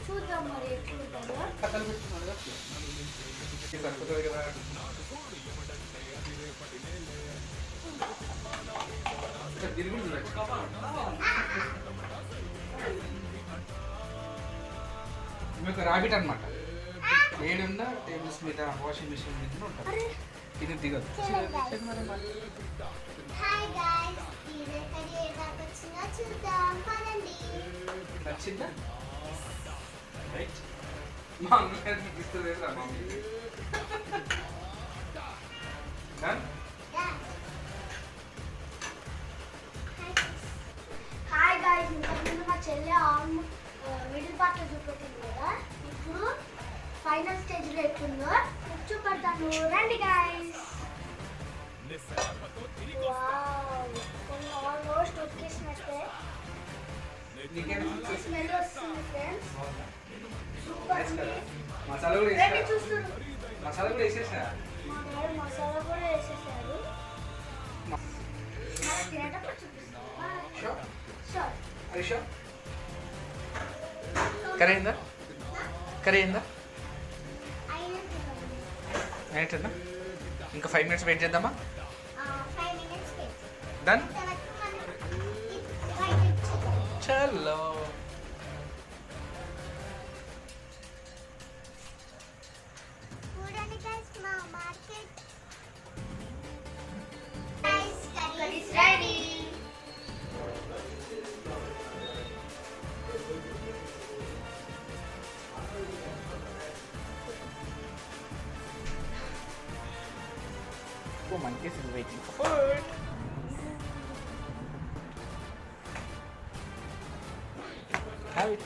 చూద్దాం మరి ఎట్లుంటుందో. కథలు పెట్టుకున్నాడు సరిపోతుంది కదా. దీని కూడా చూడండి. మీకు రాబిట్ అనమాట. ఏడున్న టేబుల్స్ మీద వాషింగ్ మిషన్ మీద ఉంటుంది. ఇది దిగదు. నచ్చిందా? రైట్. మా అమ్మగారు మీకు ఇస్తుంది రా మమ్మీ. హాయ్ గాయ్స్, ఇంతకుముందు మా చెల్లె మిడిల్ పార్ట్లో చూపెట్టింది కదా, ఇప్పుడు ఫైనల్ స్టేజ్లో ఎట్లుందో చూపెడతాను. రండి గాయ్స్. ఆల్మోస్ట్ వచ్చేసినట్టే స్మెల్ వస్తుంది ఫ్రెండ్స్. మసాలా కూడా చూస్తున్నారు. మసాలా కూడా వేసేసా. మా డాడీ మసాలా కూడా వేసేసారు. తినేటప్పుడు చూపిస్తాను. కర్రీ అయిందా? కర్రీ అయిందా? అయినట్టేనా? ఇంకా 5 minutes వెయిట్ చేద్దామా? డన్. చలో. Oh, monkeys is waiting for food. Have it.